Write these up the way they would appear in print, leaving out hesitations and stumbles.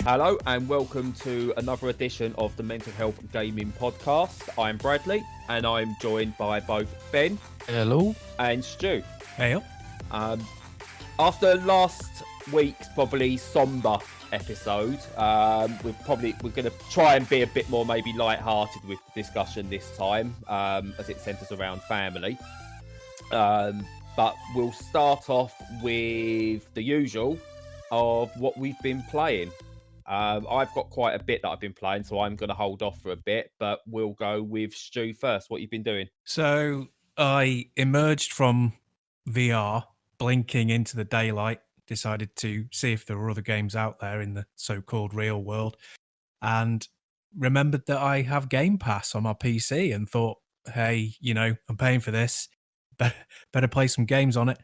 Hello and welcome to another edition of the Mental Health Gaming Podcast. I'm Bradley and I'm joined by both Ben Hello. and Stu. Hey. After last week's probably somber episode, we're going to try and be a bit more maybe light-hearted with the discussion this time, as it centres around family. But we'll start off with the usual of what we've been playing. I've got quite a bit that I've been playing, so I'm going to hold off for a bit, but we'll go with Stu first. What you've been doing? So I emerged from VR, blinking into the daylight, decided to see if there were other games out there in the so-called real world, and remembered that I have Game Pass on my PC and thought, hey, I'm paying for this, better play some games on it.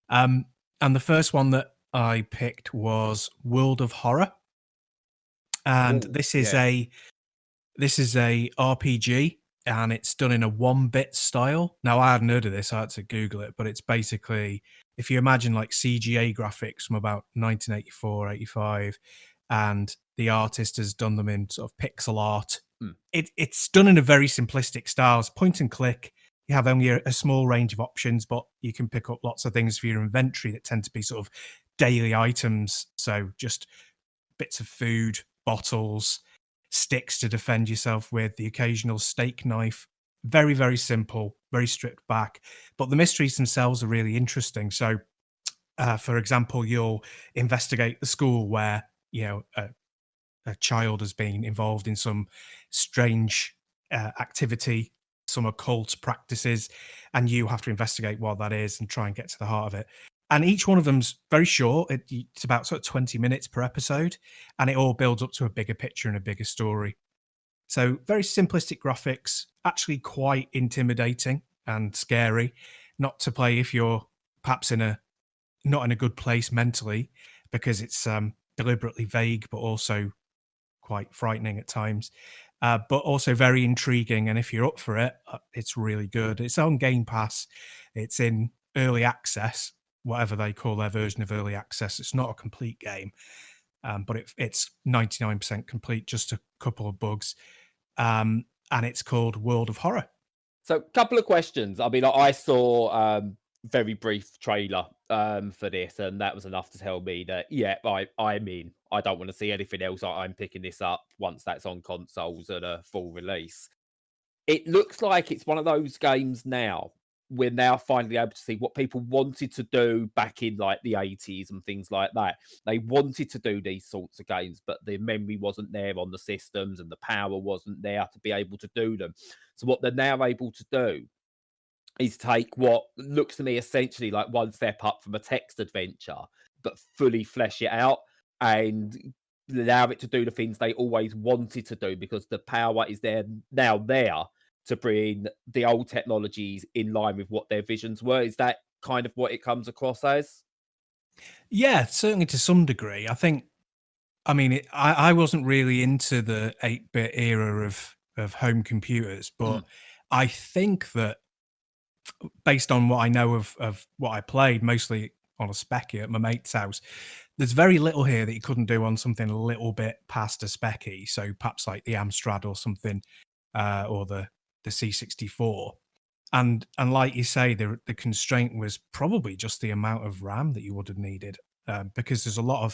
And the first one that I picked was World of Horror. And this is a RPG, and it's done in a 1-bit style. Now, I hadn't heard of this, I had to Google it, but it's basically, if you imagine like CGA graphics from about 1984, 85, and the artist has done them in sort of pixel art. It's done in a very simplistic style. It's point and click. You have only a small range of options, but you can pick up lots of things for your inventory that tend to be sort of daily items. So just bits of food, bottles, sticks to defend yourself with, the occasional steak knife. Very, very simple, very stripped back. But the mysteries themselves are really interesting. So, for example, you'll investigate the school where, a child has been involved in some strange activity, some occult practices, and you have to investigate what that is and try and get to the heart of it. And each one of them's very short. It's about sort of 20 minutes per episode, and it all builds up to a bigger picture and a bigger story. So very simplistic graphics, actually quite intimidating and scary. Not to play if you're perhaps not in a good place mentally, because it's deliberately vague, but also quite frightening at times. But also very intriguing. And if you're up for it, it's really good. It's on Game Pass. It's in early access, whatever they call their version of early access. It's not a complete game, but it's 99% complete, just a couple of bugs. And it's called World of Horror. So, a couple of questions. I mean, I saw very brief trailer for this, and that was enough to tell me that, yeah, I'm in. I don't want to see anything else. I'm picking this up once that's on consoles at a full release. It looks like it's one of those games now. We're now finally able to see what people wanted to do back in like the 80s and things like that. They wanted to do these sorts of games, but the memory wasn't there on the systems and the power wasn't there to be able to do them. So what they're now able to do is take what looks to me essentially like one step up from a text adventure, but fully flesh it out and allow it to do the things they always wanted to do, because the power is there to bring the old technologies in line with what their visions were. Is that kind of what it comes across as? Yeah, certainly to some degree. I wasn't really into the 8-bit era of home computers, but I think that based on what I know of what I played, mostly on a specky at my mate's house, there's very little here that you couldn't do on something a little bit past a specky. So perhaps like the Amstrad or something, or the C64. And like you say, the constraint was probably just the amount of RAM that you would have needed, because there's a lot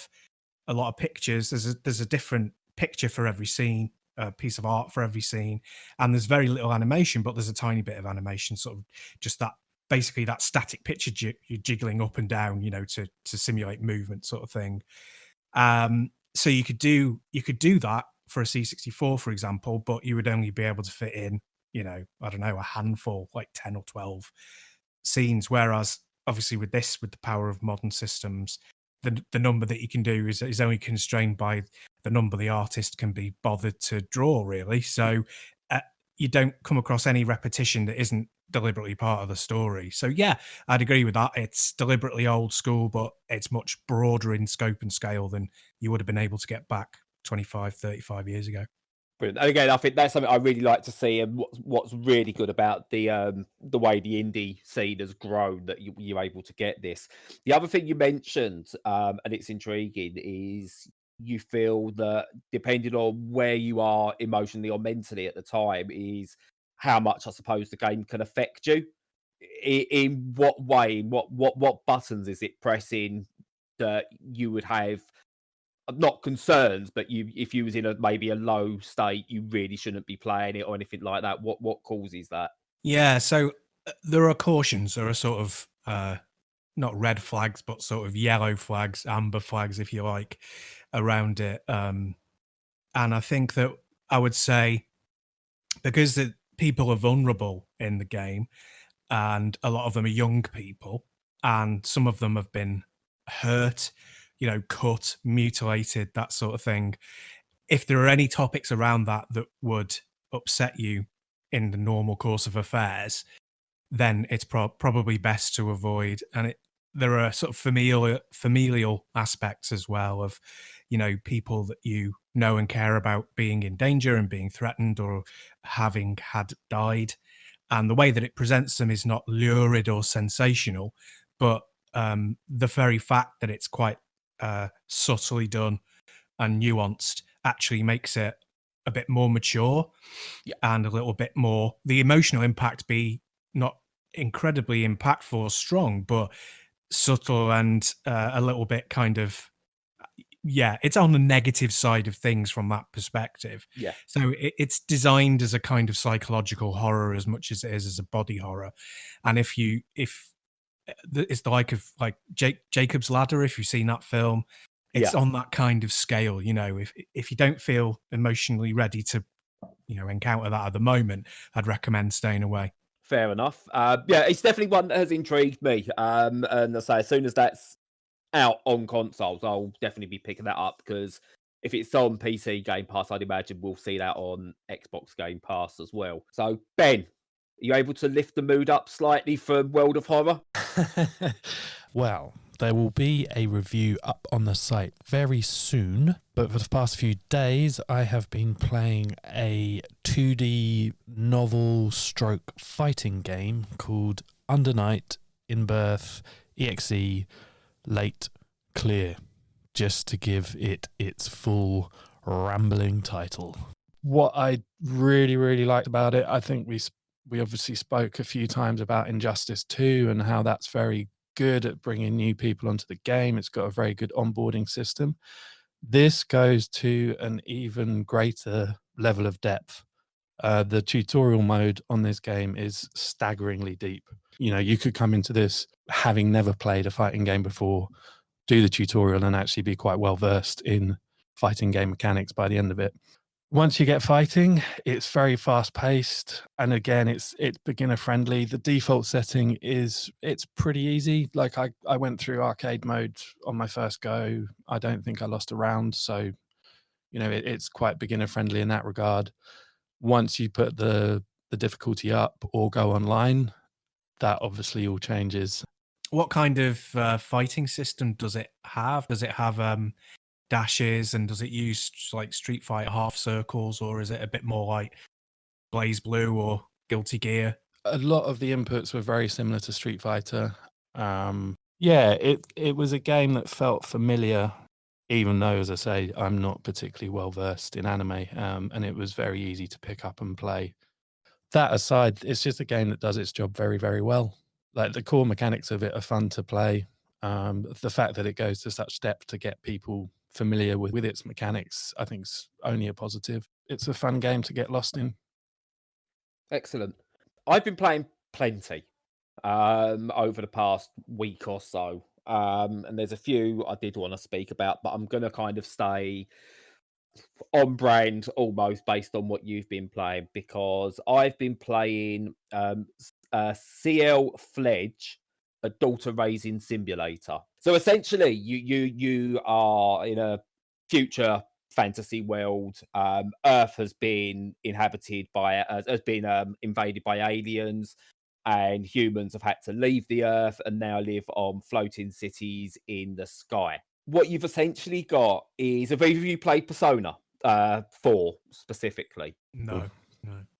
of pictures. There's a different picture for every scene, a piece of art for every scene, and there's very little animation, but there's a tiny bit of animation, sort of just that, basically that static picture you're jiggling up and down, to simulate movement, sort of thing. So you could do that for a C64, for example, but you would only be able to fit in, I don't know, a handful, like 10 or 12 scenes. Whereas obviously with the power of modern systems, the number that you can do is only constrained by the number the artist can be bothered to draw, really. So you don't come across any repetition that isn't deliberately part of the story. So yeah, I'd agree with that. It's deliberately old school, but it's much broader in scope and scale than you would have been able to get back 25, 35 years ago. Brilliant. And again, I think that's something I really like to see, and what's really good about the way the indie scene has grown, that you're able to get this. The other thing you mentioned, and it's intriguing, is you feel that depending on where you are emotionally or mentally at the time is how much I suppose the game can affect you. In what way? What buttons is it pressing that you would have not concerns, but you if you was in a maybe a low state, you really shouldn't be playing it or anything like that. What causes that? Yeah, so there are cautions. There are sort of not red flags, but sort of yellow flags, amber flags, if you like, around it. And I think that I would say because the people are vulnerable in the game, and a lot of them are young people, and some of them have been hurt, cut, mutilated, that sort of thing. If there are any topics around that that would upset you in the normal course of affairs, then it's probably best to avoid. And there are sort of familial aspects as well of, people that you know and care about being in danger and being threatened or having had died. And the way that it presents them is not lurid or sensational, but the very fact that it's quite subtly done and nuanced actually makes it a bit more mature. Yeah. And a little bit more the emotional impact be not incredibly impactful or strong, but subtle and a little bit kind of, yeah, it's on the negative side of things from that perspective. Yeah. So it's designed as a kind of psychological horror as much as it is as a body horror. And if it's the like of like Jacob's Ladder, if you've seen that film, it's on that kind of scale. If you don't feel emotionally ready to encounter that at the moment, I'd recommend staying away. Fair enough. Yeah, it's definitely one that has intrigued me. And I say, as soon as that's out on consoles, I'll definitely be picking that up because if it's on PC Game Pass, I'd imagine we'll see that on Xbox Game Pass as well. So, Ben, are you able to lift the mood up slightly from World of Horror? Well, there will be a review up on the site very soon, but for the past few days, I have been playing a 2D novel stroke fighting game called Under Night In-Birth Exe Late Clear, just to give it its full rambling title. What I really, really liked about it, I think we obviously spoke a few times about Injustice 2 and how that's very good at bringing new people onto the game. It's got a very good onboarding system. This goes to an even greater level of depth. The tutorial mode on this game is staggeringly deep. You could come into this having never played a fighting game before, do the tutorial and actually be quite well versed in fighting game mechanics by the end of it. Once you get fighting, it's very fast paced. And again, it's beginner friendly. The default setting it's pretty easy. Like I went through arcade mode on my first go. I don't think I lost a round. So, it's quite beginner friendly in that regard. Once you put the difficulty up or go online, that obviously all changes. What kind of fighting system does it have? Does it have dashes, and does it use like Street Fighter half circles, or is it a bit more like Blaze Blue or Guilty Gear? A lot of the inputs were very similar to Street Fighter. It was a game that felt familiar, even though, as I say, I'm not particularly well versed in anime, and it was very easy to pick up and play. That aside, it's just a game that does its job very, very well. Like the core mechanics of it are fun to play. The fact that it goes to such depth to get people familiar with its mechanics, I think is only a positive. It's a fun game to get lost in. Excellent. I've been playing plenty over the past week or so. And there's a few I did want to speak about, but I'm going to kind of stay on brand almost based on what you've been playing because I've been playing Ciel Fledge, a daughter raising simulator. So essentially, you are in a future fantasy world. Earth has been inhabited by has been invaded by aliens, and humans have had to leave the Earth and now live on floating cities in the sky. What you've essentially got is, have either of you played Persona 4 specifically? No.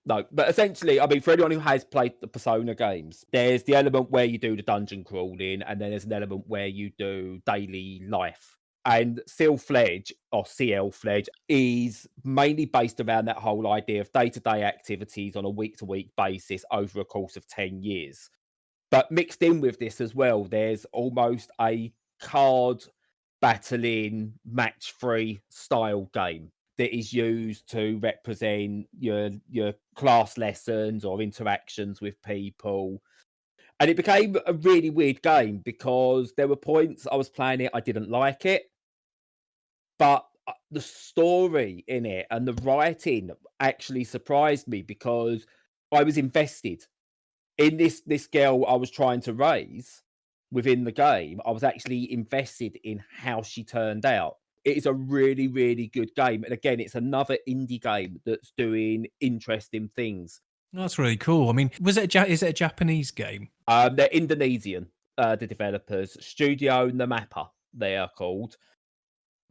No, but essentially, I mean, for anyone who has played the Persona games, there's the element where you do the dungeon crawling, and then there's an element where you do daily life. And Ciel Fledge, or Ciel Fledge, is mainly based around that whole idea of day-to-day activities on a week-to-week basis over a course of 10 years. But mixed in with this as well, there's almost a card battling match-free style game that is used to represent your class lessons or interactions with people. And it became a really weird game because there were points I was playing it, I didn't like it, but the story in it and the writing actually surprised me because I was invested in this girl I was trying to raise within the game. I was actually invested in how she turned out. It is a really, really good game. And again, it's another indie game that's doing interesting things. That's really cool. I mean, is it a Japanese game? They're Indonesian, the developers. Studio Namapa, they are called.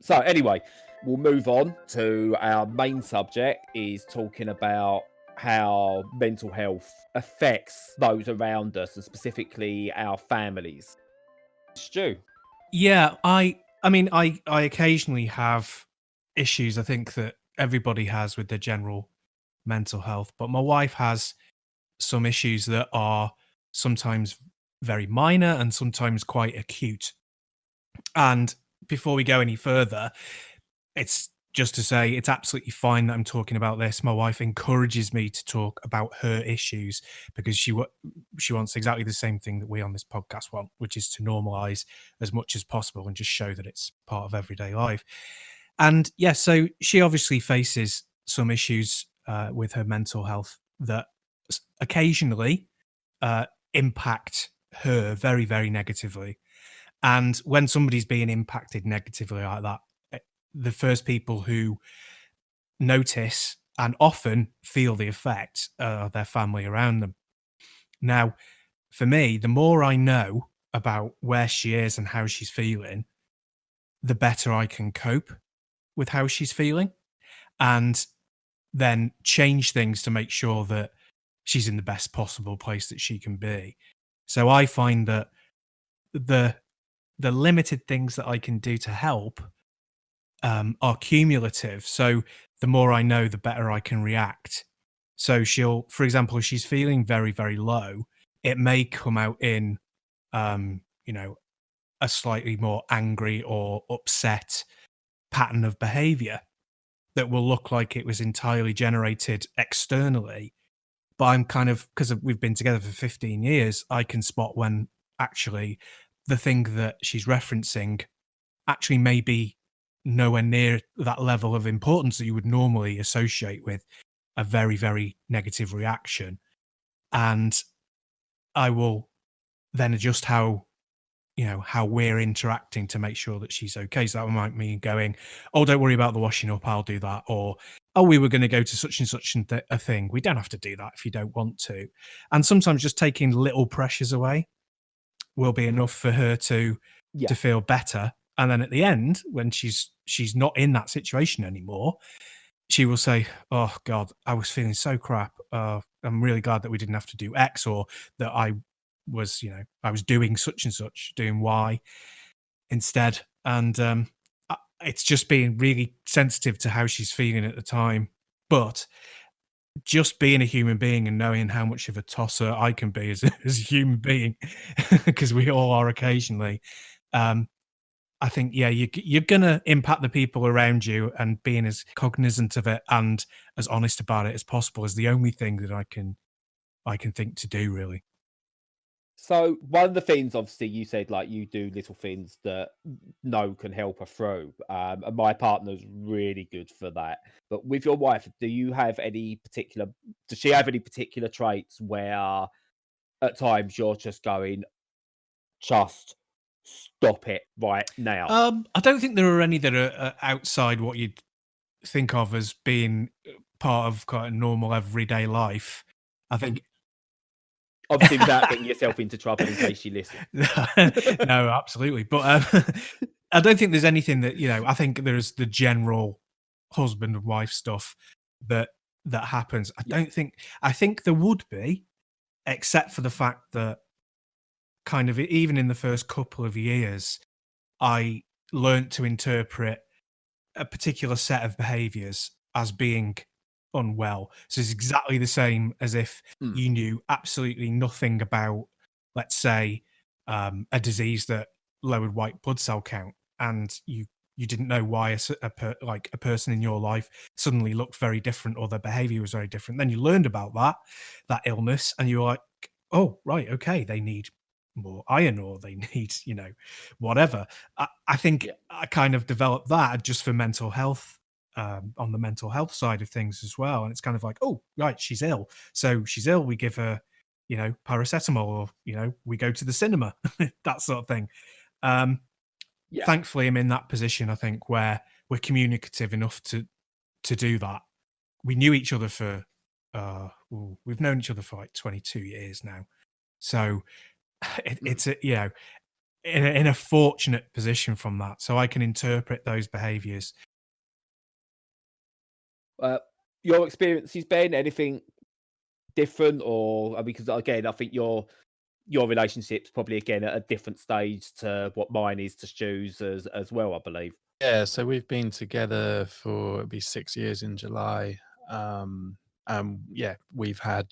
So anyway, we'll move on to our main subject, is talking about how mental health affects those around us and specifically our families. Stu. Yeah, I mean, I occasionally have issues. I think that everybody has with their general mental health, but my wife has some issues that are sometimes very minor and sometimes quite acute. And before we go any further, it's just to say it's absolutely fine that I'm talking about this. My wife encourages me to talk about her issues because she wants exactly the same thing that we on this podcast want, which is to normalize as much as possible and just show that it's part of everyday life. And yeah, so she obviously faces some issues with her mental health that occasionally impact her very, very negatively. And when somebody's being impacted negatively like that, the first people who notice and often feel the effect are their family around them. Now, for me, the more I know about where she is and how she's feeling, the better I can cope with how she's feeling and then change things to make sure that she's in the best possible place that she can be. So I find that the limited things that I can do to help are cumulative. So the more I know, the better I can react. So she'll, for example, if she's feeling very, very low, it may come out in, a slightly more angry or upset pattern of behavior that will look like it was entirely generated externally. But I'm kind of, because we've been together for 15 years, I can spot when actually the thing that she's referencing actually may be nowhere near that level of importance that you would normally associate with a very, very negative reaction. And I will then adjust how we're interacting to make sure that she's okay. So that might mean going, oh, don't worry about the washing up, I'll do that. Or, oh, we were going to go to such and such a thing. We don't have to do that if you don't want to. And sometimes just taking little pressures away will be enough for her to feel better. And then at the end, when she's not in that situation anymore, she will say, oh God, I was feeling so crap. I'm really glad that we didn't have to do X, or that I was doing such and such, doing Y instead. And it's just being really sensitive to how she's feeling at the time. But just being a human being and knowing how much of a tosser I can be as a human being, because we all are occasionally, I think, you're going to impact the people around you, and being as cognizant of it and as honest about it as possible is the only thing that I can think to do, really. So one of the things, obviously, you said like you do little things that no can help her through, and my partner's really good for that. But with your wife, does she have any particular traits where at times you're just going, just stop it right now? I don't think there are any that are outside what you'd think of as being part of quite a normal everyday life. I think, obviously, without getting yourself into trouble in case you listen. No, absolutely. But I don't think there's anything that, I think there's the general husband and wife stuff that happens. I think there would be, except for the fact that kind of even in the first couple of years, I learnt to interpret a particular set of behaviors as being unwell. So it's exactly the same as if you knew absolutely nothing about, let's say, a disease that lowered white blood cell count, and you didn't know why a person in your life suddenly looked very different or their behavior was very different. Then you learned about that illness, and you're like, oh right, okay, they need more iron, or they need, whatever. I think Yeah. I kind of developed that just for mental health, on the mental health side of things as well. And it's kind of like, oh, right, she's ill. So she's ill. We give her, paracetamol, or, we go to the cinema, that sort of thing. Yeah. Thankfully, I'm in that position, I think, where we're communicative enough to do that. We knew each other for, we've known each other for like 22 years now. So it's in a fortunate position from that, so I can interpret those behaviors. Your experiences, Ben, anything different, or because again, I think your relationship's probably again at a different stage to what mine is to Stu's as well, I believe. Yeah, so we've been together for it'll be 6 years in July. Yeah, we've had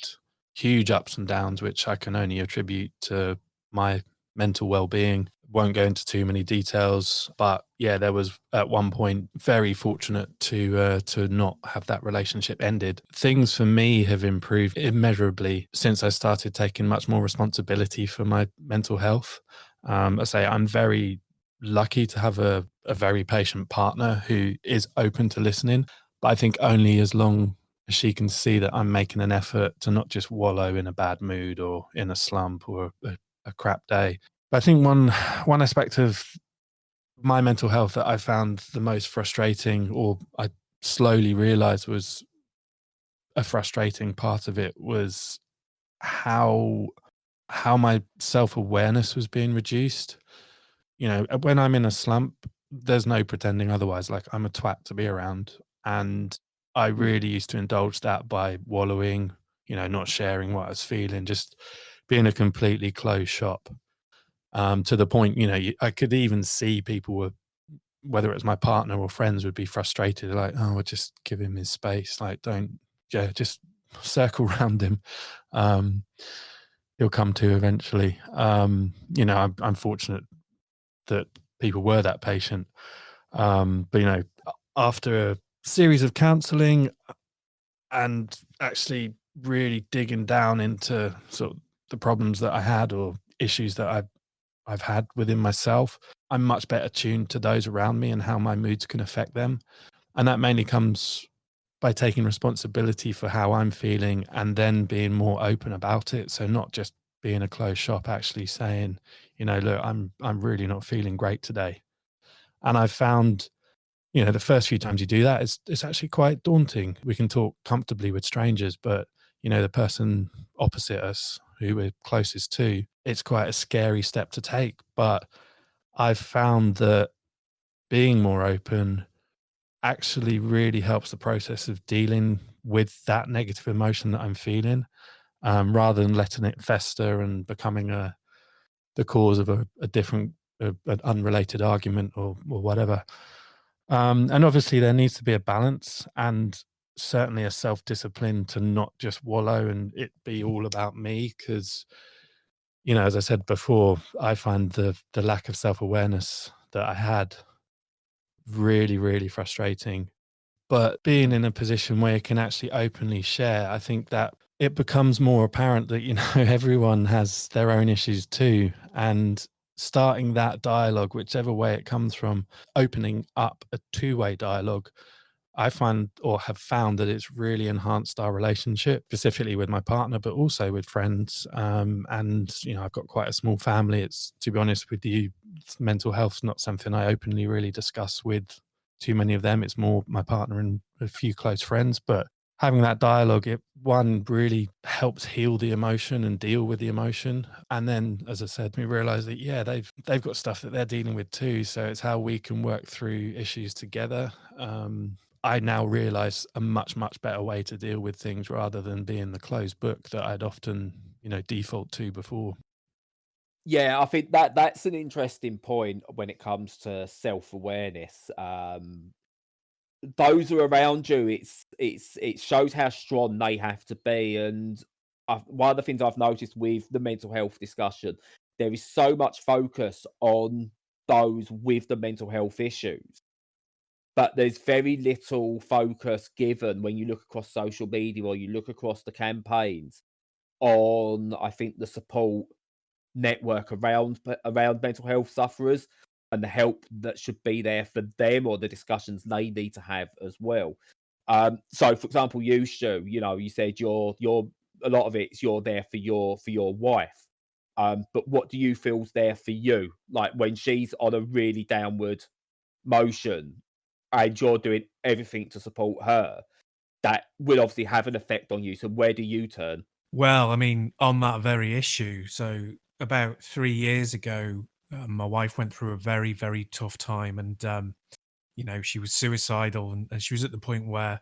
huge ups and downs, which I can only attribute to my mental well-being. Won't go into too many details, but yeah, there was at one point very fortunate to not have that relationship ended. Things for me have improved immeasurably since I started taking much more responsibility for my mental health. I say I'm very lucky to have a very patient partner who is open to listening, but I think only as long as she can see that I'm making an effort to not just wallow in a bad mood or in a slump or a crap day. But I think one aspect of my mental health that I found the most frustrating, or I slowly realized was a frustrating part of it, was how my self-awareness was being reduced. When I'm in a slump, there's no pretending otherwise. Like, I'm a twat to be around. And I really used to indulge that by wallowing, not sharing what I was feeling, just being a completely closed shop. To the point, I could even see people were, whether it was my partner or friends, would be frustrated. Like, oh, we'll just give him his space. Like, just circle around him. He'll come to eventually. I'm fortunate that people were that patient. But after a series of counseling and actually really digging down into sort of the problems that I had or issues that I've had within myself, I'm much better tuned to those around me and how my moods can affect them. And that mainly comes by taking responsibility for how I'm feeling and then being more open about it. So not just being a closed shop, actually saying, look, I'm really not feeling great today. And I've found, the first few times you do that, it's actually quite daunting. We can talk comfortably with strangers, but the person opposite us who we're closest to, it's quite a scary step to take. But I've found that being more open actually really helps the process of dealing with that negative emotion that I'm feeling, rather than letting it fester and becoming the cause of a different, an unrelated argument or whatever. And obviously there needs to be a balance and certainly a self-discipline to not just wallow and it be all about me. Because, as I said before, I find the lack of self-awareness that I had really, really frustrating. But being in a position where you can actually openly share, I think that it becomes more apparent that, everyone has their own issues too. And starting that dialogue, whichever way it comes from, opening up a two-way dialogue, I find or have found that it's really enhanced our relationship, specifically with my partner, but also with friends. And, I've got quite a small family. It's, to be honest with you, mental health's not something I openly really discuss with too many of them. It's more my partner and a few close friends. But having that dialogue, it really helps heal the emotion and deal with the emotion. And then, as I said, we realize that, yeah, they've got stuff that they're dealing with too. So it's how we can work through issues together. I now realize a much, much better way to deal with things rather than being the closed book that I'd often, default to before. Yeah, I think that's an interesting point when it comes to self-awareness. Those who are around you, it shows how strong they have to be. And one of the things I've noticed with the mental health discussion, there is so much focus on those with the mental health issues, but there's very little focus given when you look across social media or you look across the campaigns on, I think, the support network around mental health sufferers and the help that should be there for them, or the discussions they need to have as well. So for example, you, Stu, you said you're a lot of it's you're there for your wife. But what do you feel's there for you? Like when she's on a really downward motion and you're doing everything to support her, that will obviously have an effect on you. So where do you turn? Well, I mean, on that very issue, so about 3 years ago, my wife went through a very, very tough time, and she was suicidal, and she was at the point where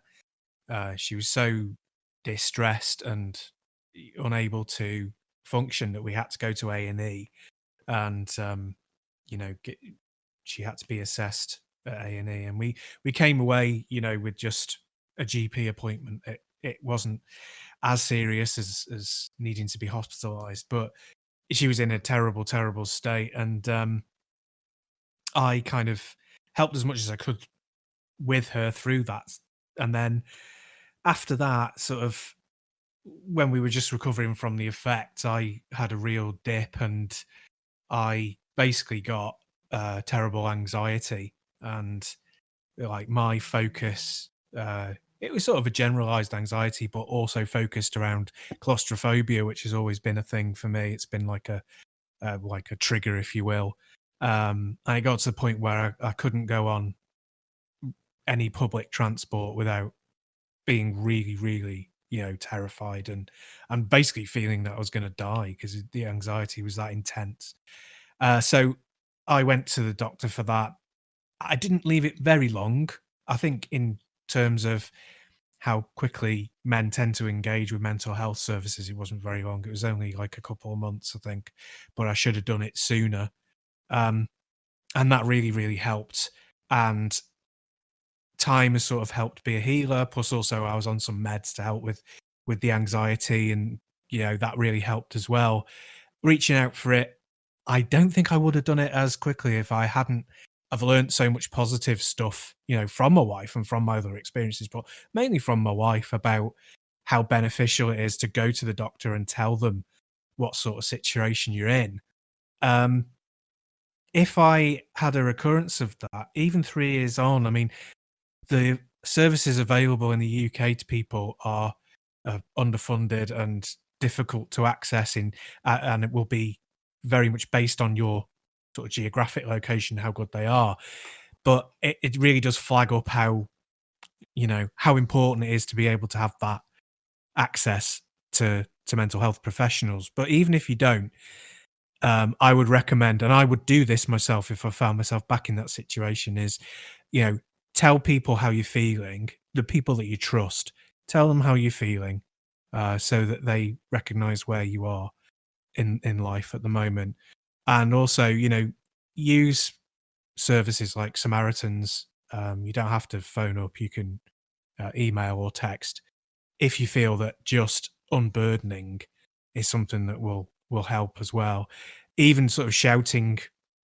she was so distressed and unable to function that we had to go to A&E, and she had to be assessed at A&E, and we came away, with just a GP appointment. It wasn't as serious as needing to be hospitalized, but she was in a terrible, terrible state, and I kind of helped as much as I could with her through that. And then after that, sort of when we were just recovering from the effects, I had a real dip, and I basically got terrible anxiety, and like my focus, it was sort of a generalized anxiety, but also focused around claustrophobia, which has always been a thing for me. It's been like a trigger, if you will. And it got to the point where I couldn't go on any public transport without being really, really, terrified, and basically feeling that I was going to die because the anxiety was that intense. So I went to the doctor for that. I didn't leave it very long. I think in terms of how quickly men tend to engage with mental health services, it wasn't very long. It was only like a couple of months, I think, but I should have done it sooner. Um, and that really, really helped. And time has sort of helped be a healer. Plus, also I was on some meds to help with the anxiety, and that really helped as well. Reaching out for it, I don't think I would have done it as quickly if I hadn't. I've learned so much positive stuff, from my wife and from my other experiences, but mainly from my wife, about how beneficial it is to go to the doctor and tell them what sort of situation you're in. Um, if I had a recurrence of that, even 3 years on, I mean, the services available in the UK to people are underfunded and difficult to access, and it will be very much based on your sort of geographic location, how good they are. But it really does flag up how important it is to be able to have that access to mental health professionals. But even if you don't, I would recommend, and I would do this myself if I found myself back in that situation, is, tell people how you're feeling, the people that you trust, tell them how you're feeling, so that they recognize where you are in life at the moment. And also, use services like Samaritans. You don't have to phone up, you can email or text if you feel that just unburdening is something that will help as well. Even sort of shouting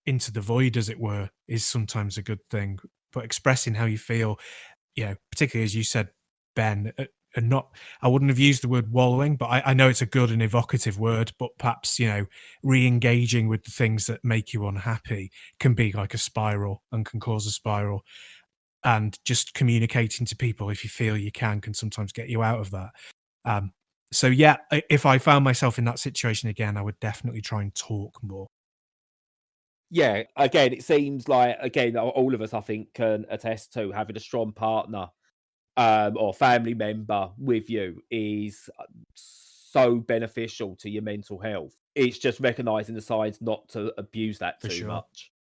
into the void, as it were, is sometimes a good thing. But expressing how you feel, particularly as you said, Ben, and not, I wouldn't have used the word wallowing, but I know it's a good and evocative word, but perhaps, re-engaging with the things that make you unhappy can be like a spiral and can cause a spiral. And just communicating to people, if you feel you can sometimes get you out of that. So yeah, if I found myself in that situation again, I would definitely try and talk more. Yeah, again, it seems like, again, all of us, I think, can attest to having a strong partner or family member with you is so beneficial to your mental health. It's just recognizing the signs not to abuse that For too sure. much.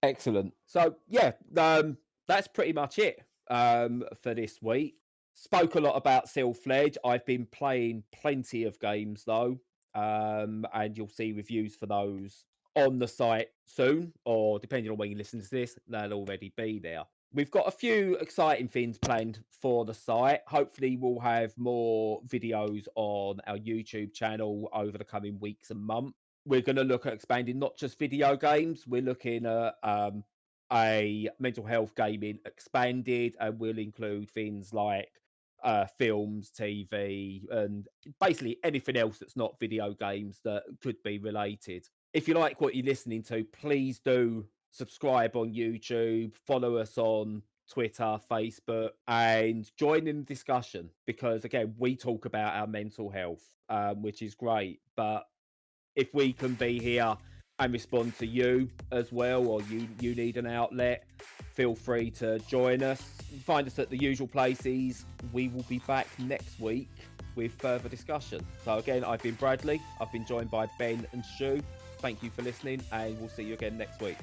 Excellent. So yeah, that's pretty much it for this week. Spoke a lot about Ciel Fledge. I've been playing plenty of games though. and you'll see reviews for those on the site soon, or depending on when you listen to this, they'll already be there. We've got a few exciting things planned for the site. Hopefully, we'll have more videos on our YouTube channel over the coming weeks and months. We're going to look at expanding not just video games. We're looking at a mental health gaming expanded, and we'll include things like films, TV, and basically anything else that's not video games that could be related. If you like what you're listening to, please do subscribe on YouTube, follow us on Twitter, Facebook, and join in the discussion, because again, we talk about our mental health, which is great. But if we can be here and respond to you as well, or you need an outlet, feel free to join us. Find us at the usual places. We will be back next week with further discussion. So again, I've been Bradley. I've been joined by Ben and Stu. Thank you for listening, and we'll see you again next week.